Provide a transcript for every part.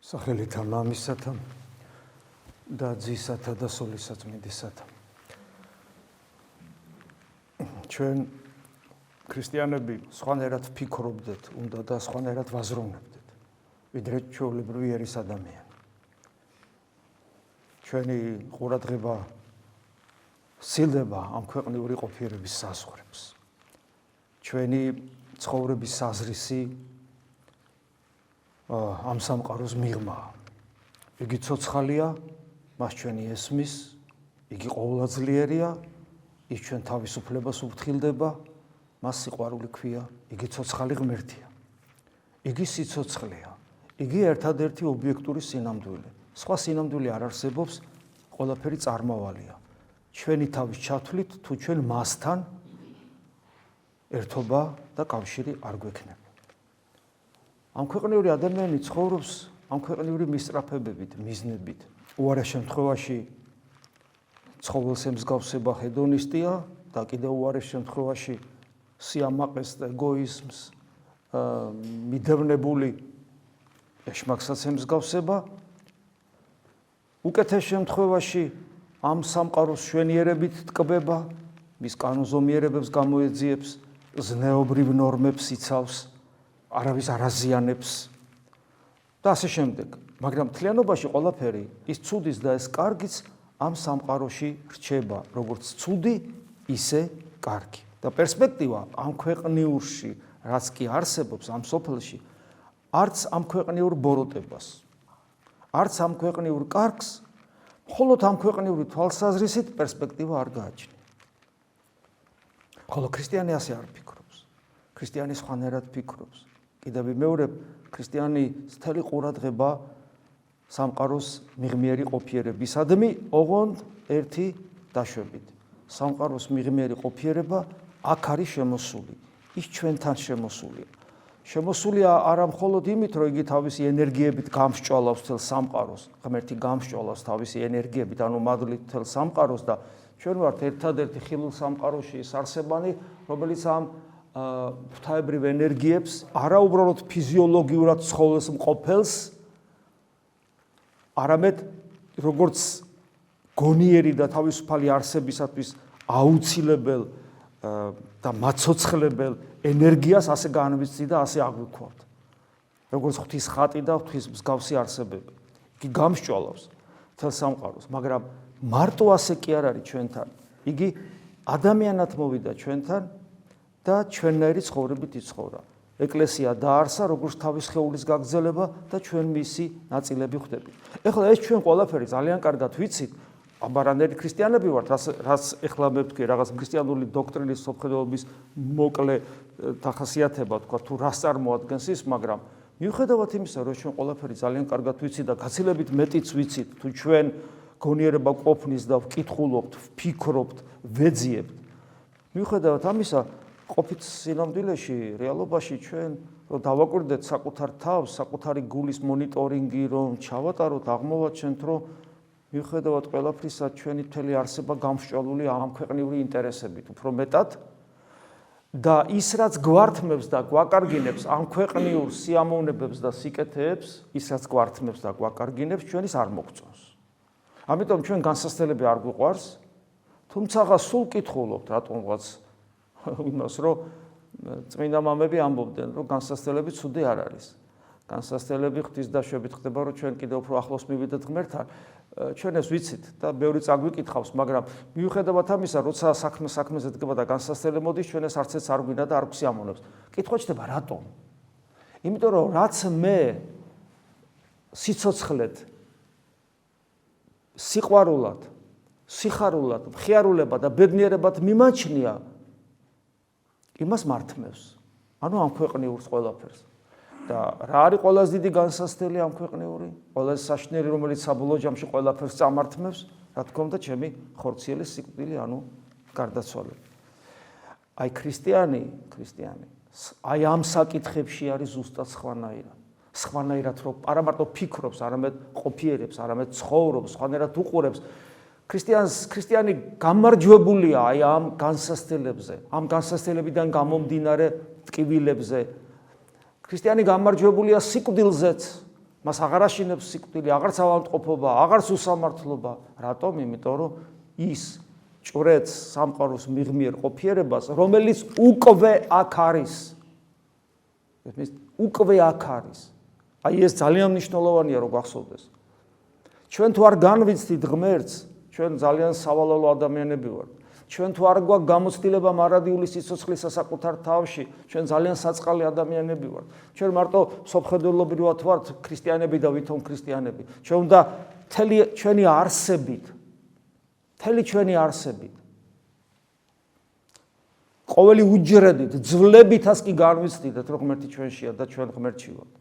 სახელითა მამისათა და ძისათა და სულისაწმინდისათა. ჩვენ ქრისტიანები სხვანაირად ვფიქრობდეთ, უნდა და სხვანაირად ვაზროვნებდეთ, ვიდრე ჩვეულებრივი ერის ადამიანი. ჩვენი ყურადღება სცილდება ამ ქვეყნიური ყოფიერების საზღვრებს. ჩვენი ცხოვრების საზრისი ამ სამყაროს მიღმაა. იგი ცოცხალია, მას ჩვენი ესმის, იგი ყოვლადძლიერია, ის ჩვენ თავისუფლებას უფრთხილდება, მას სიყვარული ქვია, იგი ცოცხალი ღმერთია. იგი სიცოცხლეა, იგი ერთადერთი ობიექტური სინამდვილე. სხვა სინამდვილე არ არსებობს, ყველაფერი წარმავალია. ჩვენი თავის ჩათვლით თუ ჩვენ მასთან ერთობა და კავშირი არ გვექნება. ამ ქვეყნიური ადამიანი ცხოვრობს ამ ქვეყნიური მისწრაფებებით, მიზნებით. უარეს შემთხვევაში ცხოველს ემსგავსება ჰედონისტია და კიდევ უარეს შემთხვევაში სიამაყეს და ეგოიზმს მიდევნებული ეშმაკსაც ემსგავსება. უკეთეს შემთხვევაში ამ სამყაროს შვენიერებით ტკბება, მის კანონზომიერებებს გამოეძიებს, ზნეობრივ ნორმებს იცავს, არავის არ აზიანებს და ასე შემდეგ. მაგრამ მთლიანობაში ყველაფერი, ის ცუდის და ეს კარგიც ამ სამყაროში რჩება, როგორც ცუდი, ისე კარგი. და პერსპექტივა ამ ქვეყნიურში, რაც კი არსებობს ამ სოფელში, არც ამ ქვეყნიურ ბოროტებას, არც ამ ქვეყნიურ კარგს, მხოლოდ ამ ქვეყნიური თვალსაზრისით პერსპექტივა არ გააჩნია. ხოლო ქრისტიანი ასე არ ფიქრობს. ქრისტიანი სხვანაირად ფიქრობს. კიდევ ვიმეორებ, ქრისტიანის მთელი ყურადღება სამყაროს მიღმიერი ყოფიერებისადმი, ოღონდ ერთი დაშვებით. სამყაროს მიღმიერი ყოფიერება აქ არის შემოსული, ის ჩვენთან შემოსულია. შემოსულია არა მხოლოდ იმით, რომ იგი თავისი ენერგიებით გამსჭვალავს მთელ სამყაროს, ღმერთი გამსჭვალავს თავისი ენერგიებით, ანუ მადლით მთელ სამყაროს და ჩვენ ვართ ერთადერთი ხილულ სამყაროში ის არსებანი, რომელიც ამ ღვთაებრივ ენერგიებს არა უბრალოდ ფიზიოლოგიურად ცხოველს მყოფელს, არამედ როგორც გონიერი და თავისუფალი არსებისათვის აუცილებელ და მაცოცხლებელ ენერგიას ასე განვიცდი და ასე აღვიქვავთ. როგორც ღვთის ხატი და ღვთის მსგავსი არსებები. იგი გამსჭვალავს მთელ სამყაროს, მაგრამ მარტო ასე კი არ არის ჩვენთან. იგი ადამიანად მოვიდა ჩვენთან და ჩვენნაირი ცხოვრებით იცხოვრა. ეკლესია დაარსა, როგორც თავის სხეულის გაგრძელება და ჩვენ მისი ნაწილები ხდებით. ეხლა ეს ჩვენ ყველაფერი ძალიან კარგად ვიცით, აბარანელი ქრისტიანები ვართ, რაც ეხლა მე ვთქვი, რაღაც ქრისტიანული დოქტრინის სამხედროების მოკლე დახასიათება, თქვა თუ რას წარმოადგენს ის, მაგრამ მიუხედავად იმისა, რომ ჩვენ ყველაფერი ძალიან კარგად ვიცით და გაცილებით მეტიც ვიცით, თუ ჩვენ გონიერება ყოფნის და ვკითხულობთ, ვფიქრობთ, ვეძიებთ. მიუხედავად ამისა, ყოფით სინამდვილეში, რეალობაში ჩვენ რომ დავაკვირდეთ საკუთარ თავს, საკუთარი გულის მონიტორინგი, რომ ჩავატაროთ, აღმოვაჩენთ, რომ მიუხედავად ყველაფრისა, ჩვენი მთელი არსება გამსჭვალული ამ ქვეყნიური ინტერესებით, უფრო მეტად და ის, რაც გვართმევს და გვაკარგინებს ამ ქვეყნიურ სიამოვნებებს და სიკეთეებს, ის, რაც გვართმევს და გვაკარგინებს, ჩვენის არ მოგწონს. ამიტომ ჩვენ განსასწრებელი არ გვიყვარს, თუმცა სულ კითხულობთ რატომღაც იმას, რომ წმინდა მამები ამბობდნენ, რომ განსასწრებელი ცუდი არ არის. განსასწრებელი ღვთის დაშვებით ხდება, რომ ჩვენ კიდევ უფრო ახლოს მივიდეთ ღმერთთან. ჩვენ ეს ვიცით და ბევრი წაგვიკითხავს, მაგრამ მიუხედავად ამისა, როცა საქმეზე დგება და განსასწრებელი მოდის, ჩვენ ეს არც არ გვინდა და არ გვსიამოვნებს. კითხვა ჩდება, რატომ? იმიტომ რომ რაც მე სიცოცხლეთ, სიყვარულად, სიხარულად, მხიარულებად და ბედნიერებად მიმაჩნია, იმას მართმევს. ანუ ამ ქვეყნიურს ყველაფერს. და რა არის ყველაზე დიდი განსასწრელი ამ ქვეყნიური? ყველაზე საშნელი, რომელიც საბოლოო ჯამში ყველაფერს წამართმევს, რა თქმა უნდა, ჩემი ხორციელი სიკვდილი, ანუ გარდაცვალება. აი ქრისტიანი, აი ამ საკითხებში არის ზუსტად სხვანაირად. სხვანაირად რომ არა მარტო ფიქრობს, არამედ ყოფიერებს, არამედ ცხოვრობს, სხვანაირად უყურებს. ქრისტიანი გამარჯვებულია აი ამ განსასწრელებზე, ამ განსასწრელებიდან გამომდინარე ტკივილებზე. ქრისტიანი გამარჯვებულია სიკვდილზეც, მას აღარ აშინებს სიკვდილი, აღარც ავადმყოფობა, აღარც უსამართლობა. რატომ? იმიტომ რომ ის ჭვრეთს სამყაროს მიღმიერ ყოფიერებას, რომელიც უკვე აქ არის. უკვე აქ არის. აი ეს ძალიან მნიშვნელოვანია რომ გახსოვდეს. ჩვენ თუ არ განვიცდით ღმერთს, ჩვენ ძალიან სავალალო ადამიანები ვართ. ჩვენ თუ არ გვაქვს გამოცდილება მარადიული სიცოცხლის საკუთარ თავში, ჩვენ ძალიან საწყალი ადამიანები ვართ. ჩვენ მარტო სოფხედელობრივად ვართ ქრისტიანები და ვითომ ქრისტიანები. ჩვენ უნდა მთელი ჩვენი არსებით, ყოველი უჯრედით, ძვლებითაც კი განვიცდით, რომ ღმერთი ჩვენშია და ჩვენ ღმერთში ვართ.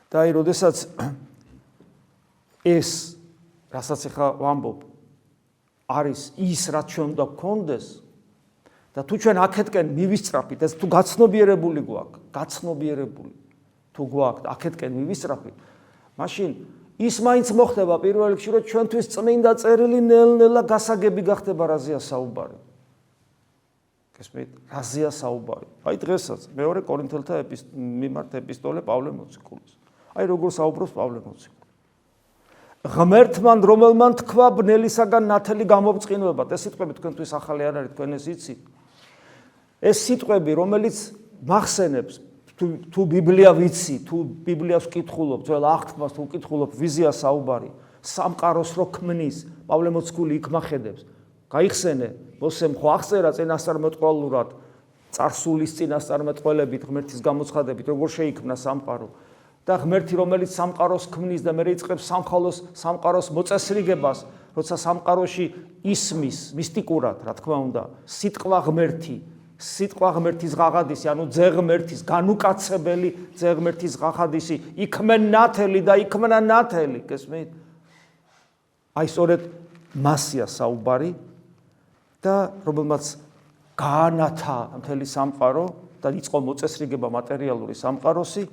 და აი, როდესაც ეს, რასაც ახლა ვამბობ, არის ის, რაც ჩვენ უნდა გქონდეს და თუ ჩვენ აქეთკენ მივისწრაფით, ეს თუ გაცნობიერებული გვაქვს, თუ გვაქვს აქეთკენ მივისწრაფით, მაშინ ის მაინც მოხდება პირველ რიგში, რომ ჩვენთვის წმინდა წერილი ნელ-ნელა გასაგები გახდება, რაზეა საუბარი. გესმით? რაზეა საუბარი? აი დღესაც მეორე კორინთელთა მიმართ ეპისტოლე პავლე მოციქულის. აი როგორ საუბრობს პავლე მოციქული. ღმერთმან რომელმან თქვა ბნელისაგან ნათელი გამობწყინვებად. ეს სიტყვები თქვენთვის ახალი არ არის, თქვენ ეს იცით. ეს სიტყვები, რომელიც მახსენებს თუ ბიბლია ვიცი, თუ ბიბლიას ვკითხულობ, ძველ აღთქმას თუ ვკითხულობ, ვიზია საუბარი, სამყაროს რო ქმნის, პავლე მოციქული იქ მახედებს. გაიხსენე, მოსემ ხო აღწერა წინასწარმეტყველურად, წარსულის წინასწარმეტყველებით, ღმერთის გამოცხადებით, როგორ შეიქმნა სამყარო. და ღმერთი, რომელიც სამყაროს ქმნის და მერე იწყებს სამყაროს მოწესრიგებას, როცა სამყაროში ისმის მისტიკურად, რა თქმა უნდა, სიტყვა ღმერთის ღაღადისი, ანუ ძე ღმერთის, განუკაცებელი ძე ღმერთის ღაღადისი, იქმენ ნათელი და იქმნა ნათელი, გესმით? აი სწორედ მასია საუბარი და რომელმაც გაანათა მთელი სამყარო და იწყო მოწესრიგება მატერიალური სამყაროსი,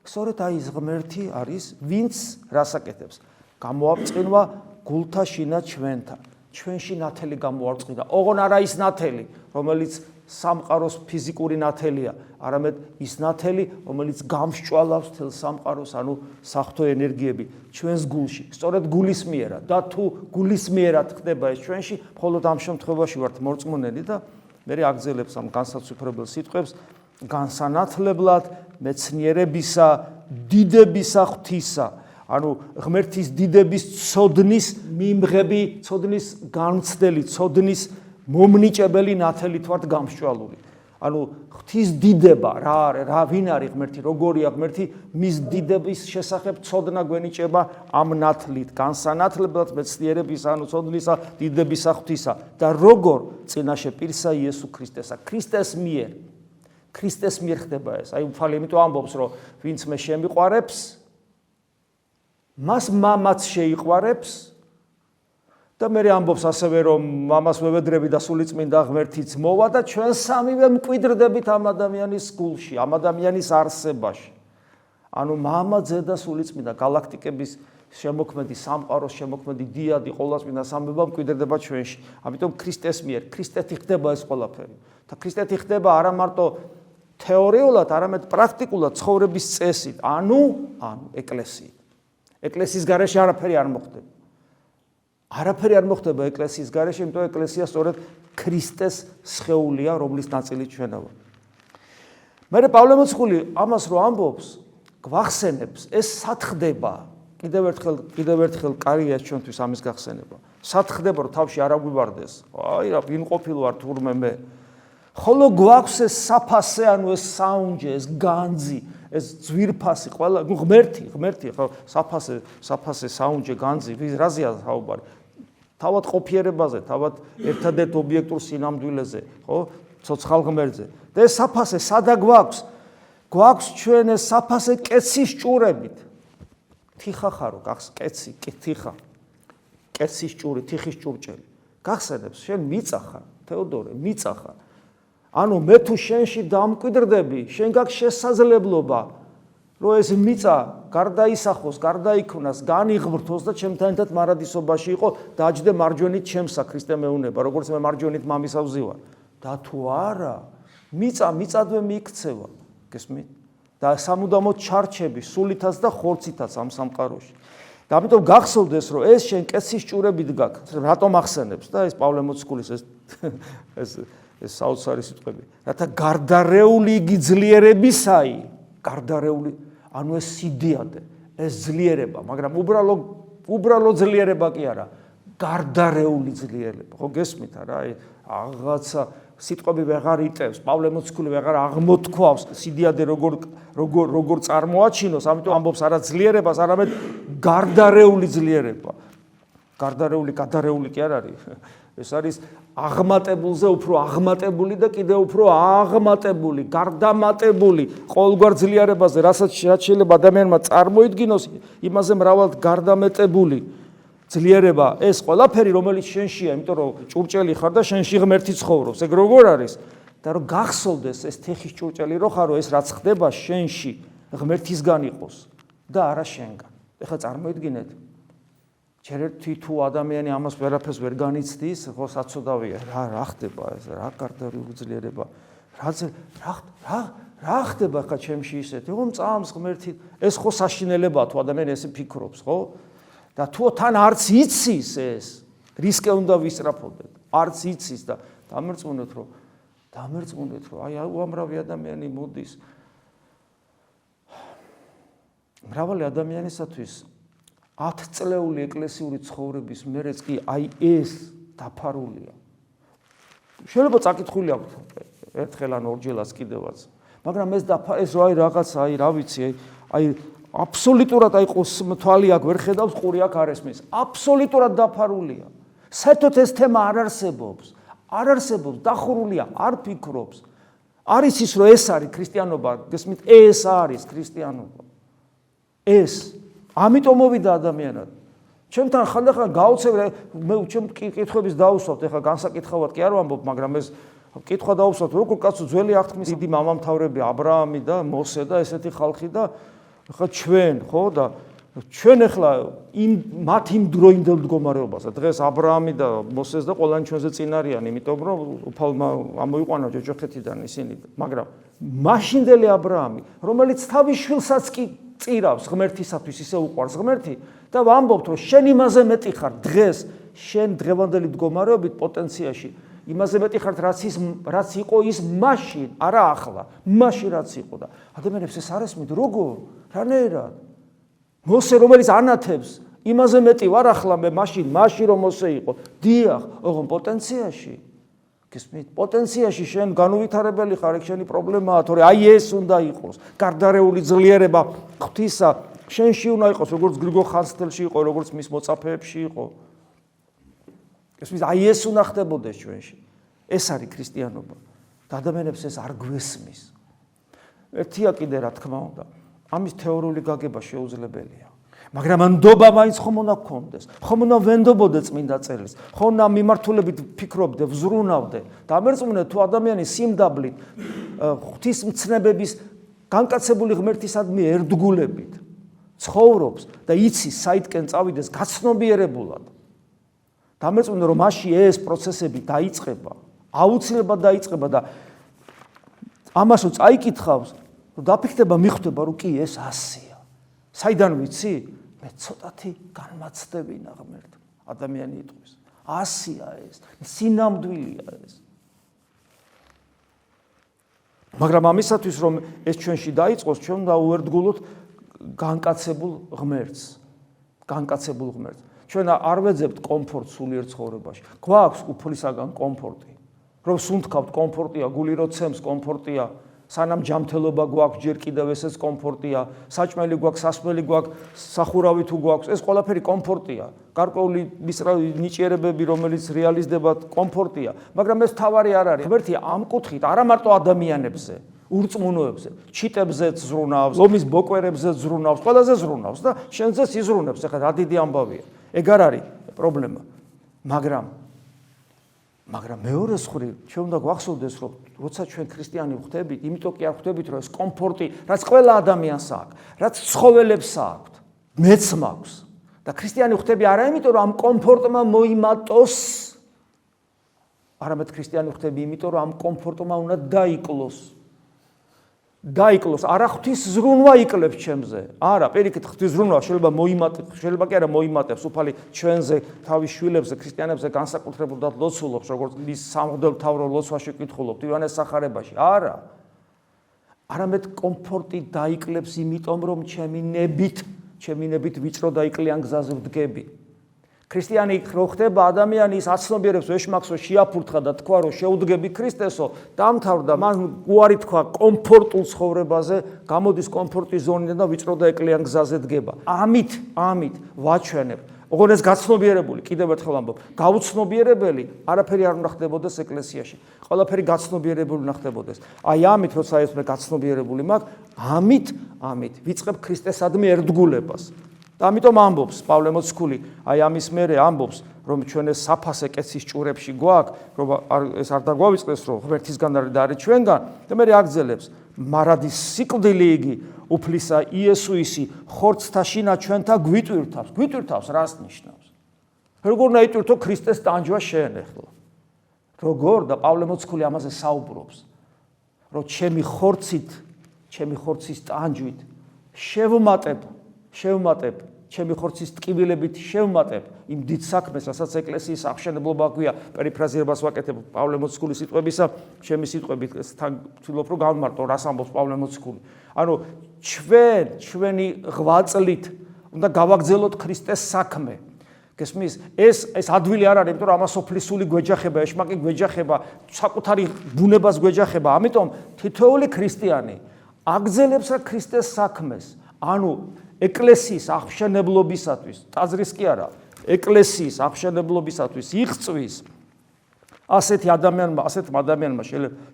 სწორედ აი ეს ღმერთი არის, ვინც რას აკეთებს? გამოაბწყინვა გულთა შინა ჩვენთან. ჩვენში ნათელი გამოარწყინა. ოღონ არა ის ნათელი, რომელიც სამყაროს ფიზიკური ნათელია, არამედ ის ნათელი, რომელიც გამსჭვალავს თელ სამყაროს, ანუ საღვთო ენერგიები ჩვენს გულში. სწორედ გულის მიერად და თუ გულის მიერად ხდება ეს ჩვენში, მხოლოდ ამ შემთხვევაში ვართ მორწმუნენი და მე აგზელებს ამ განსაცვიფრებელ სიტყვებს განსანათლებლად მეცნიერებისა, დიდებისა ღვთისა, ანუ ღმერთის დიდების ცოდნის მიმღები, ცოდნის გამცდელი, ცოდნის მომნიჭებელი ნათელით ვართ გამსჭვალული. ანუ ღვთის დიდება რა ვინ არის ღმერთი, როგორია ღმერთი, მის დიდების შესახებ ცოდნა გვენიჭება ამ ნათლით, განსანათლებლად მეცნიერებისა, ანუ ცოდნისა, დიდებისა ღვთისა და როგორ წინაშე პირსა იესო ქრისტესა, ქრისტეს მიერ ხდება ეს. აი უფალი იმიტომ ამბობს, რომ ვინც მე შემიყვარებს, მას მამაც შეიყვარებს და მე ამბობს ასევე, რომ მამას მევედრები და სულიწმინდა ღმერთიც მოვა და ჩვენ სამივე მკვიდრდებით ამ ადამიანის გულში, ამ ადამიანის არსებაში. ანუ მამა, ძე და სულიწმინდა გალაქტიკების შემოქმედი, სამყაროს შემოქმედი დიადი, ყოვლადწმინდა სამება მკვიდრდება ჩვენში. ამიტომ ქრისტეს მიერ, ქრისტეთი ხდება ეს ყველაფერი. და ქრისტეთი ხდება არა მარტო თეორიულად, არამედ პრაქტიკულად ცხოვრების წესით, ანუ ეკლესიით. ეკლესიის გარეშე არაფერი არ მოხდება. არაფერი არ მოხდება ეკლესიის გარეშე, იმიტომ ეკლესია სწორედ ქრისტეს სხეულია, რომლის ნაწილი ჩვენა ვართ. მერე პავლე მოციქული ამას რო ამბობს, გვახსენებს, ეს სათხდება, კიდევ ერთხელ კარგია ჩვენთვის ამის გახსენება. სათხდება, რომ თავში არ აგვიბარდეს. აი რა, ვინ ყოფილ ვარ თურმე მე. ხოლო გვაქვს ეს საფასე, ანუ ეს საუნჯე, ეს განძი, ეს ძვირფასი, ყველა ღმერთი, ხო, საფასე, საუნჯე, განძი, რაზეა საუბარი? თავად ყოფიერებაზე, თავად ერთადერთ ობიექტურ სინამდვილეზე, ხო, ცოცხალ ღმერთზე. და ეს საფასე სადა გვაქვს? გვაქვს ჩვენ ეს საფასე კეცის ჭურებით. თიხა ხარო, კეცი, თიხა. კეცის ჭური, თიხის ჭურჭელი. გახსენებს, შენ მიწა ხარ, თეოდორე, მიწა ხარ. ანუ მე თუ შენში დამკვიდრდები, შენ გაქვს შესაძლებლობა, რომ ეს მიწა გარდაისახოს, გარდაიქმნას, განიღვრთოს და ჩემთან ერთად მარადისობაში იყო, დაჯდე მარჯვენით ჩემსა, ქრისტე მეუნება, როგორც მე მარჯვენით მამისა ვზივარ. და თუ არა, მიწადვე მიიქცევა, გესმით? და სამუდამოდ ჩარჩები სულითაც და ხორცითაც ამ სამყაროში. და ამიტომ გახსოვდეს, რომ ეს შენ კეცის ჭურებით გაქვს. რატომ ახსენებს და ეს პავლე მოციქულის ეს საოცარი სიტყვები. რათა გარდარეული იგი ძლიერებისაი, გარდარეული, ანუ ეს სიდიადე, ეს ძლიერება, მაგრამ უბრალო ძლიერება კი არა, გარდარეული ძლიერება. ხო გესმით რა, რაღაცა სიტყვები ვეღარ იტევს, პავლე მოციქული ვეღარ აღმოთქვავს სიდიადე როგორ წარმოაჩინოს, ამიტომ ამბობს არა ძლიერებას, არამედ გარდარეული ძლიერება. გარდარეული, გადარეული კი არ არის. ეს არის აღმატებულზე უფრო აღმატებული და კიდევ უფრო აღმატებული, გარდამატებული ყოველგვარ ძლიერებაზე, რასაც შეიძლება ადამიანმა წარმოიდგინოს, იმაზე მრავალ გარდამეტებული ძლიერება, ეს ყველაფერი, რომელიც შენშია, იმიტომ რომ ჭურჭელი ხარ და შენში ღმერთი ცხოვრობს. ეგ როგორ არის? და რომ გახსოვდეს ეს თიხის ჭურჭელი რო ხარო, ეს რაც ხდება შენში, ღმერთისგან იყოს და არა შენგან. ეხლა წარმოიდგინეთ, ჯერ ერთი თუ ადამიანი ამას ვერაფერს ვერ განიცდის, ხო საცოდავია, რა ხდება ეს, რა გარდარეული ძლიერება, რა ხდება ხა ჩემში ისეთი, რომ წამს ღმერთი, ეს ხო საშინელებაა თუ ადამიანი ესე ფიქრობს, ხო? და თუ თან არც იცის ეს, რისკე უნდა ვისწრაფოდეთ, არც იცის და დამერწმუნეთ, რომ აი უამრავი ადამიანი მოდის. მრავალი ადამიანისათვის 10 წლეული ეკლესიური ცხოვრების მერეც კი აი ეს დაფარულია. შეიძლება წაკითხული აქვს ერთხელ ან ორჯერაც კიდევაც, მაგრამ ეს აი რაღაც აი რა ვიცი, აი აბსოლუტურად აი თვალი აქ ვერ ხედავს, ყური აქ არ ესმის. აბსოლუტურად დაფარულია. საერთოდ ეს თემა არ არსებობს, დახურულია, არ ფიქრობს. არის ის, რომ ეს არის ქრისტიანობა, გესმით, ეს არის ქრისტიანობა. ეს ამიტომ მოვიდა ადამიანად. ჩემთან ხანდახან გავუცებ, მე ჩემ კითხვების დავუსვავთ, ეხლა განსაკითხავად კი არ ვამბობ, მაგრამ ეს კითხვა დავუსვავთ, როგორ კაცო ძველი აღთქმის დიდი მამამთავრები აბრაამი და მოსე და ესეთი ხალხი და ხა ჩვენ, ხო და ჩვენ ახლა მათ იმ დროინდელ მდგომარეობასა, დღეს აბრაამი და მოსეს და ყველანი ჩვენზე წინ არიან, იმიტომ რომ უფალმა ამოიყვანა ჯოჯოხეთიდან ისინი, მაგრამ მაშინდელი აბრაამი, რომელიც თავის შვილსაც კი წირავს ღმერთისათვის, ისე უყვარს ღმერთი და ვამბობთ, რომ შენ იმაზე მეტი ხარ დღეს, შენ დღევანდელი მდგომარეობით პოტენციაში, იმაზე მეტი ხარ რაც იყო ის მაშინ, არა ახლა, მაშინ რაც იყო და ადამიანებს ეს არ ესმით, როგორ, რანაირად? მოსე რომელიც ანათებს, იმაზე მეტი ვარ ახლა მე მაშინ რომ მოსე იყო. დიახ, ოღონ პოტენციაში. გესმით? პოტენციაში შენ განუვითარებელი ხარ, ეგ შენი პრობლემაა, თორე აი ეს უნდა იყოს. გარდარეული ძლიერება ღვთისა შენში უნდა იყოს, როგორც გრიგო ხანძთელში იყო, როგორც მის მოწაფეებში იყო. გესმით? აი ეს უნდა ხდებოდეს ჩვენში. ეს არის ქრისტიანობა. და ადამიანებს ეს არ გვესმის. ერთია კიდე რა თქმა უნდა, ამის თეორიული გაგება შეუძლებელია. მაგრამ ნდობა მაინც ხომ უნდა გქონდეს, ხომ უნდა ვენდობოდე წმინდა წერილს, ხომ უნდა მიმართულებით ფიქრობდე, ვზრუნავდე. დამერწმუნეთ, თუ ადამიანი სიმდაბლით ღვთისმცნებების განკაცებული ღმერთისადმი ერთგულებით ცხოვრობს და იცის საითკენ წავიდეს გაცნობიერებულად. დამერწმუნეთ, რომ მასში ეს პროცესები დაიწყება, აუცილებლად დაიწყება და ამას რო წაიკითხავს, რომ დაფიქრდება, მიხვდება, რომ კი ეს ასია. საიდან ვიცი? მე ცოტათი განმაცდებინა ღმერთმა. ადამიანი იტყვის. ასია ეს, სინამდვილეა ეს. მაგრამ ამისათვის რომ ეს ჩვენში დაიწყოს, ჩვენ უნდა უერთგულოთ განკაცებულ ღმერთს. ჩვენ არ ვეძებთ კომფორტს სულიერ ცხოვრებაში. გვაქვს უფლისაგან კომფორტი. რომ სუნთქავთ კომფორტია, გული რო ცემს კომფორტია. სანამ ჯამთელობა გვაქვს, ჯერ კიდევ ესეც კომფორტია, საჭმელი გვაქვს, სასმელი გვაქვს, სახურავი თუ გვაქვს, ეს ყველაფერი კომფორტია. გარკვეული ნიჭიერებები, რომელიც რეალიზდება, კომფორტია, მაგრამ ეს თავარი არ არის. ღმერთი ამ კუთხით არა მარტო ადამიანებზე, ურწმუნოებზე, ჩიტებზეც ზრუნავს, ლომის ბოკვერებზეც ზრუნავს, ყველაზე ზრუნავს და შენზეც იზრუნებს. ეხლა რა დიდი ამბავია. ეგ არ არის პრობლემა. მაგრამ მეორე მხრივ, ჩვენ უნდა გვახსოვდეს, რომ როცა ჩვენ ქრისტიანი ვხდებით, იმიტომ კი არ ვხდებით, რომ ეს კომფორტი, რაც ყველა ადამიანს აქვს, რაც ცხოველებს აქვს, მეც მაქვს. და ქრისტიანი ვხდები არა იმიტომ, რომ ამ კომფორტმა მოიმატოს, არამედ ქრისტიანი ვხდები იმიტომ, რომ ამ კომფორტმა უნდა დაიკლოს. დაიკლოს, არა ღვთის ზრუნვა იკლებს ჩემზე. არა, პირიქით ღვთის ზრუნვა შეიძლება კი არა მოიმატებს უფალი ჩვენზე, თავის შვილებზე, ქრისტიანებზე განსაკუთრებულად ლოცულობს, როგორც ის სამღვდელმთავრო ლოცვაში კითხულობთ ივანეს სახარებაში. არა. არამედ კომფორტი დაიკლებს, იმიტომ რომ ჩემი ნებით ვიწრო და იკლიან გზაზე ვდგები. ქრისტიანი რო ხდება ადამიანი ის აცნობიერებს ვეშმაკსო შეაფურთხა და თქვა რომ შეუდგები ქრისტესო, დამთავრდა, მან უარი თქვა კომფორტულ ცხოვრებაზე, გამოდის კომფორტის ზონიდან და ვიწრო და იკლიან გზაზე დგება. ამით ვაჩვენებ. ოღონდ ეს გაცნობიერებული, კიდევ ერთხელ ამბობ, გაუცნობიერებელი არაფერი არ უნდა ხდებოდეს ეკლესიაში. ყველაფერი გაცნობიერებული უნდა ხდებოდეს. აი ამით როცა ეს მე გაცნობიერებული მაქვს, ამით ვიწყებ ქრისტესადმი ერთგულებას. და ამიტომ ამბობს პავლე მოციქული, აი ამის მერე ამბობს, რომ ჩვენ ეს საფასე კეცის ჭურებში გვაქვს, რომ ეს არ დაგვავიწყდეს, რომ ღმერთისგან და არის ჩვენგან, და მერე აგზელებს, მარადის სიკვდილი იგი უფლისა იესოისი ხორცთა შინა ჩვენთა გვიტვირთავს, რას ნიშნავს? როგორ უნდა იტვირთო ქრისტეს ტანჯვა შენ ახლა? როგორ და პავლე მოციქული ამაზე საუბრობს, რომ ჩემი ხორცის ტანჯვით შევმატებ, ჩემი ხორცის ტკივილებით შევმატებ იმ დიდ საქმეს, რასაც ეკლესიის აღშენებლობა გვია, პერიფრაზირებას ვაკეთებ პავლე მოციქულის სიტყვებისა, ჩემი სიტყვებით თან ვთვლობ რომ გავმარტო, რას ამბობს პავლე მოციქული. ანუ ჩვენი ღვაწლით უნდა გავაგრძელოთ ქრისტეს საქმე. გესმის? ეს ადვილი არ არის, იმიტომ რომ ამას ოფლისული გვეჯახება, ეშმაკი გვეჯახება, საკუთარი ბუნებას გვეჯახება. ამიტომ თითოეული ქრისტიანი აგრძელებს რა ქრისტეს საქმეს. ანუ ეკლესიის აღშენებლობისათვის, ტაძრის კი არა, ეკლესიის აღშენებლობისათვის იღწვის ასეთმა ადამიანმა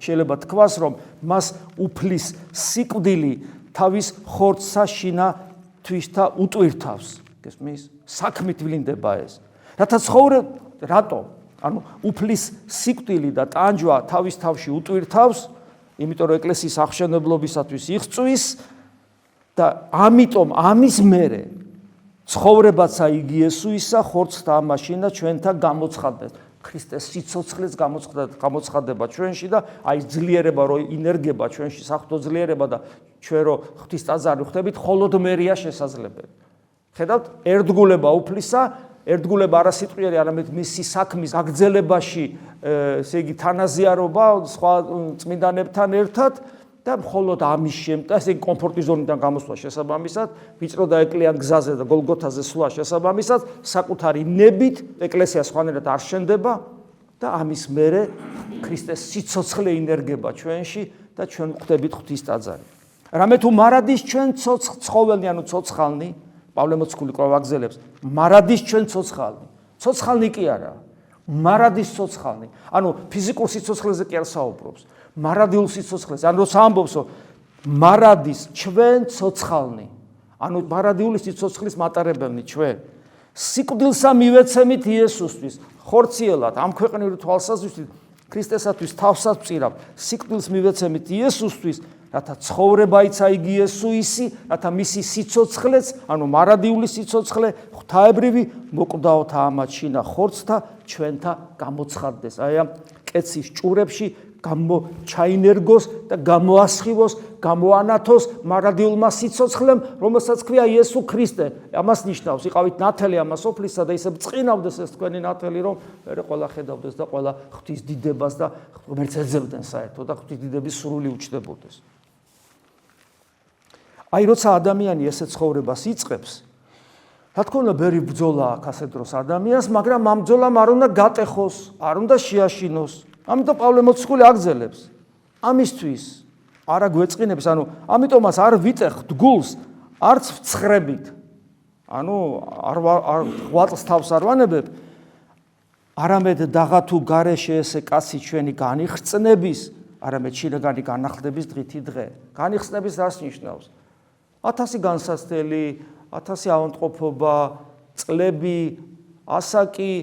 შეიძლება თქვას, რომ მას უფლის სიკვდილი თავის ხორცსა შინათვის და უტვირთავს. გესმის? საქმით ვლინდება ეს. რატო? ანუ უფლის სიკვდილი და ტანჯვა თავის თავში უტვირთავს, იმიტომ რომ ეკლესიის აღშენებლობისათვის იღწვის და ამიტომ ამის მერე ცხოვრებაცა იგი იესოისა ხორცთა ამაშინა ჩვენთან გამოცხადდეს. ქრისტეს სიცოცხლეს გამოცხადება ჩვენში და აი ძლიერება რო ინერგება ჩვენში, საღვთო ძლიერება და ჩვენ რო ღვთის ტაძარი ხდებით, მხოლოდ მერია შესაძლებელი. ხედავთ, ერთგულება უფლისა, ერთგულება არა სიტყვიერი, არამედ მისი საქმის გაგრძელებაში, ესე იგი თანაზიარობა სხვა წმინდანებთან ერთად და მხოლოდ ამის შემტა, ესე იგი კომფორტის ზონიდან გამოსვლა შესაბამისად, ვიწრო და ეკლიან გზაზე და გოლგოთაზე სვლა შესაბამისად, საკუთარი ნებით ეკლესია სხვანაირად არ შენდება და ამის მერე ქრისტეს სიცოცხლე ინერგება ჩვენში და ჩვენ ვხვდებით ღვთის ტაძარი. რამე თუ მარადის ჩვენ ცხოველნი, ანუ ცოცხალნი, პავლე მოციქული კვლავ აგზელებს, მარადის ჩვენ ცოცხალნი კი არა, მარადის ცოცხალნი, ანუ ფიზიკურ სიცოცხლეზე კი არ საუბრობს. მარადილ სიცოცხლეს, ანუ როცა ამბობს, მარადის ჩვენ ცოცხალნი, ანუ მარადიული სიცოცხლის მატარებელნი ჩვენ. სიკვდილსა მივეცემით იესოსთვის, ხორციელად ამ ქვეყნიური თვალსაზრისით ქრისტესათვის თავსაც ვწირავ, სიკვდილს მივეცემით იესოსთვის, რათა ცხოვრება იცა იგი იესოისი, რათა მისი სიცოცხლეც, ანუ მარადიული სიცოცხლე, ღვთაებრივი მოკვდაოთა ამაჩინა ხორცთა ჩვენთა გამოცხადდეს. აი ამ კეცის ჭურებში ჩაინერგოს და გამოასხივოს, გამოანათოს მარადილმა სიცოცხლემ, რომელსაც ქვია იესო ქრისტე. ამას ნიშნავს, იყავით ნათელი ამას ოფლისა და ისე ბრწყინავდეს ეს თქვენი ნათელი, რომ მე ყველა ხედავდეს და ყველა ღვთის დიდებას და ღმერთს ეძებდნენ საერთოდ და ღვთის დიდების სრული უჩნდებოდეს. აი როცა ადამიანი ესე ცხოვრებას იწყებს, რა თქმა უნდა ბერი ბრძოლა აქვს ასეთ დროს ადამიანს, მაგრამ ამ ბრძოლამ არ უნდა გატეხოს, არ უნდა შეაშინოს. ამიტომ პავლე მოციქული აგზელებს ამისთვის არა გვეწყინებს, ანუ ამიტომაც არ ვიტეხ გულს არც ვცხრებით, ანუ არ ღვაწლს თავს არ ვანებებ, არამედ დაღა თუ გარეშე ესე კაცი ჩვენი განიხსნების, არამედ შინაგანი განახლების დღითი დღე. განიხსნების რას ნიშნავს? 1000 განსაცდელი, 1000 ავადმყოფობა, წლები, ასაკი,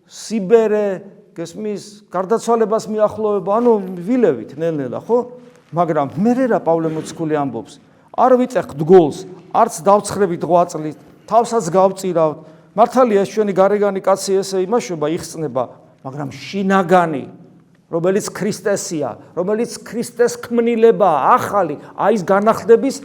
სიბერე, გესმის, გარდაცვალებას მიახლოვება, ანუ ვილევით ნელ-ნელა, ხო? მაგრამ მე რა პავლე მოციქული ამბობს, არ ვიწეხთ გულს, არც დავცხრებით ღვაწლით, თავსაც გავწირავთ. მართალია ეს ჩვენი გარეგანი კაცი ესე იმაშობა, იხსნება, მაგრამ შინაგანი რომელიც ქრისტესია, რომელიც ქრისტეს ქმნილებაა, ახალი, აი ეს განახლების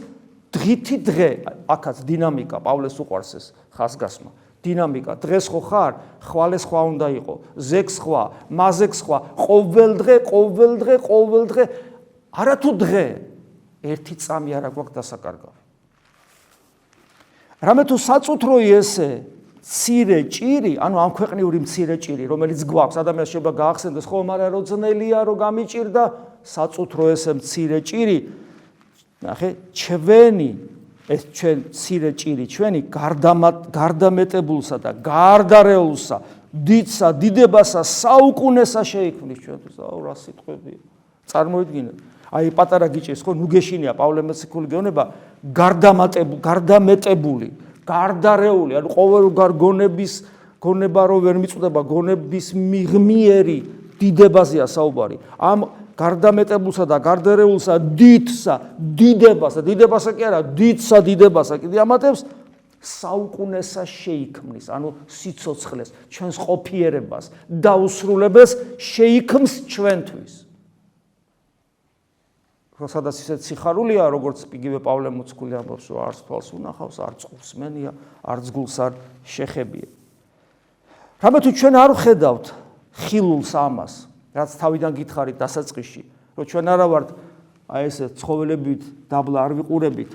დღითი დღე, აქაც დინამიკა, პავლეს უყვარს ეს ხაზგასმა. დინამიკა, დღეს ხო ხარ, ხვალეს ხვა უნდა იყო, ზეგს ხვა, მაზეგს ხვა, ყოველ დღე, არათუ დღე, ერთი წამი არ აქვს დასაკარგავი. რამე თუ საწუთროი ესე მცირე ჭირი, ანუ ამ ქვეყნიური მცირე ჭირი, რომელიც გვაქვს, ადამიანს შეიძლება გაახსენდეს, ხო, მაგრამ რო ძნელია, რო გამიჭირდა, საწუთრო ესე მცირე ჭირი, ნახე, ჩვენი ეს ჩვენ მცირე ჭირი, ჩვენი გარდამეტებულსა და გარდარეულსა, დიდსა, დიდებასა, საუკუნესა შეიქმნის ჩვენთვის. აუ, რა სიტყვებია. წარმოიდგინეთ. აი პატარა გიჭირს, ხო, ნუ გეშინია პავლე მოციქული გეუბნება, გარდამეტებული, გარდარეული, ანუ ყოველგვარ გონება რო ვერ მიწდება, გონების მიღმიერი დიდებაზეა საუბარი. ამ გარდამეტებულსა და გარდარეულსა, დიდებასა კი არა, დიდებასა კიდე ამატებს საუკუნესა შეიქმნის, ანუ სიცოცხლეს, ჩვენს ყოფიერებას, დაუსრულებას შეიქმს ჩვენთვის. სადაც ისეთ სიხარულია, როგორც იგივე პავლე მოციქული ამბობს, რომ არც თვალს უნახავს, არც წყურს მენია, არც გულს არ შეხებია. რამე თუ ჩვენ არ ვხედავთ ხილულს ამას, რაც თავიდან გითხარით დასაწყისში, რომ ჩვენ არა ვართ აი ესე ცხოველებით დაბლა არ ვიყურებით,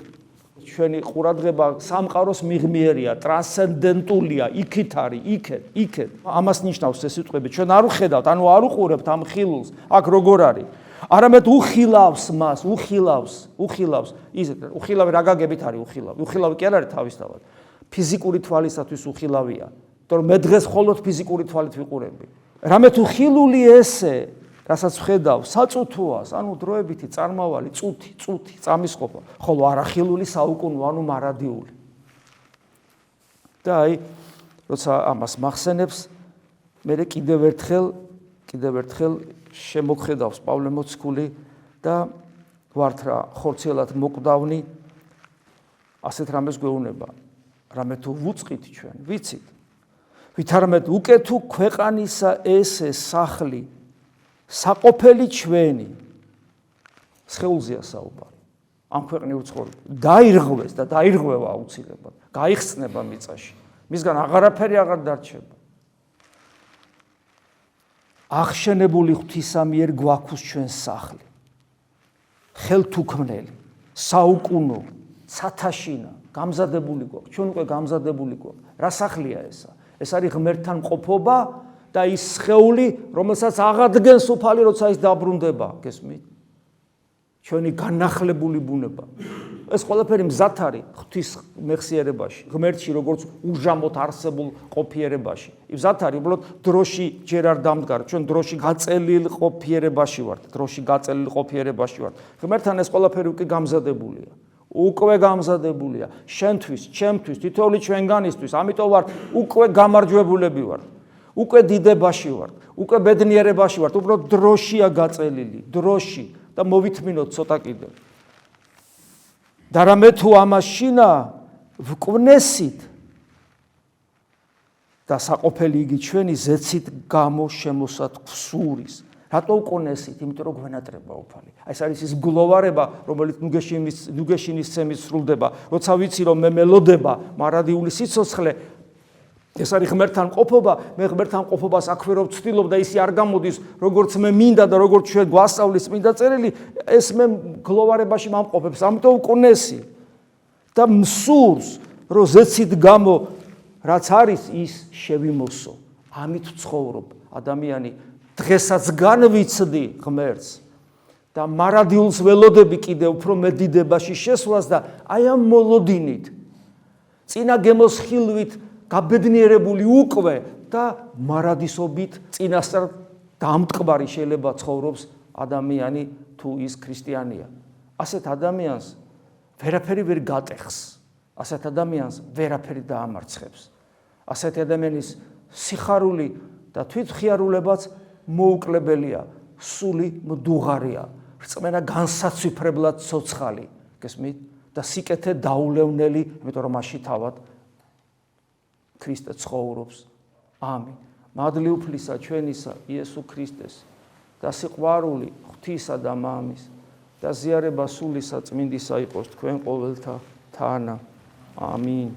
ჩვენი ყურადღება სამყაროს მიღმიერია, ტრანსცენდენტულია, იქით არის, იქეთ. ამას ნიშნავს ეს სიტყვები, ჩვენ არ ვხედავთ, ანუ არ უყურებთ ამ ხილულს, აქ როგორ არის. არამედ უხილავს მას, უხილავს. უხილავი რა გაგებით არის უხილავი? უხილავი კი არ არის თავისთავად. ფიზიკური თვალისათვის უხილავია. იმიტომ რომ მე დღეს მხოლოდ ფიზიკური თვალით ვიყურები. რამე თუ ხილული ესე, რასაც ვხედავ, საწუთოას, ანუ დროებითი წარმავალი, წუთი, წამისყოფა, ხოლო არახილული საუკუნო, ანუ მარადიული. და აი, როცა ამას მახსენებს, მე კიდევ ერთხელ შემოგხედავს პავლე მოციქული და ვართ რა ხორციელად მოკვდავნი, ასეთ რამეს გვეუბნება. რამე თუ ვუწყით ჩვენ, ვიცით, ვითარამედ უკეთუ ქვეყანისა ესე სახლი, საყოფელი ჩვენი, სხეულზეა საუბარი, ამ ქვეყნიურ ცხოვრებაში, დაირღვეს და დაირღვევა აუცილებლად, გაიხსნება მიწაში, მისგან აღარაფერი აღარ დარჩება. აღშენებული ღვთისა მიერ გვაქვს ჩვენს სახლი, ხელთუქმნელი, საუკუნო, ცათაშინა, გამზადებული გვაქვს, ჩვენ უკვე გამზადებული გვაქვს. რა სახლია ესა? ეს არის ღმერთთან მყოფობა და ის სხეული, რომელსაც აღადგენს უფალი, როცა ის დაბრუნდება, გესმით? ჩვენი განახლებული ბუნება. ეს ყველაფერი მზად არის ღვთის მეხსიერებაში, ღმერთში, როგორც უჟამოთ არსებულ ყოფიერებაში. მზად არის, უბრალოდ დროში ჯერ არ დამდგარ, ჩვენ დროში გაწელილ ყოფიერებაში ვართ, ღმერთთან ეს ყველაფერი უკვე გამზადებულია. უკვე გამზადებულია შენთვის, ჩემთვის, თითოეული ჩვენგანისთვის, ამიტომ ვართ უკვე გამარჯვებულები ვართ, უკვე დიდებაში ვართ, უკვე ბედნიერებაში ვართ, უბრალოდ დროშია გაწელილი, დროში და მოვითმინოთ ცოტა კიდევ. და რამე თუ ამაშინა ვკვნესით და საყოფელი იგი ჩვენი ზეცით გამო შემოსად ქსურის. რატო უკვნესით? იმიტომ რომ გვენატრება უფალი. აი ეს არის ის გლოვარება, რომელიც ნუგეშინის ცემით სრულდება. როცა ვიცი რომ მე მელოდება მარადიული სიცოცხლე, ეს არის ღმერთთან ყოფობა, მე ღმერთთან ყოფობას აქვე რომ ვცდილობ და ისი არ გამოდის, როგორც მე მინდა და როგორც ჩვენ გვასწავლის წმინდა წერილი, ეს მე გლოვარებაში მომყოფებს. ამიტომ უკვნესი და მსურს, რომ ზეცით გამო რაც არის ის შევიმოსო. ამით ცხოვრობ ადამიანი დღესაც განვიცდი ღმერთს და მარადილს ველოდები კიდევ უფრო მედიდებაში შესვლას და აი ამ მოლოდინით წინა გემოსხილვით გაბედნიერებული უკვე და მარადისობით წინასწარ დამტყბარი შეიძლება ცხოვრობს ადამიანი თუ ის ქრისტიანია. ასეთ ადამიანს ვერაფერი ვერ გატეხს, ასეთ ადამიანს ვერაფერი დაამარცხებს. ასეთ ადამიანის სიხარული და თვითმხიარულებაც მოუკლებელია, სული მდუღარია, რწმენა განსაცვიფრებლად ცოცხალი, გესმით? და სიკეთე დაულევნელი, იმიტომ რომ მასში თავად ქრისტე ცხოვრობს. ამინ. მადლი უფლისა ჩვენისა იესო ქრისტეს და სიყვარული ღვთისა და მამის და ზიარება სულისა წმინდისა იყოს თქვენ ყოველთა თანა. ამინ.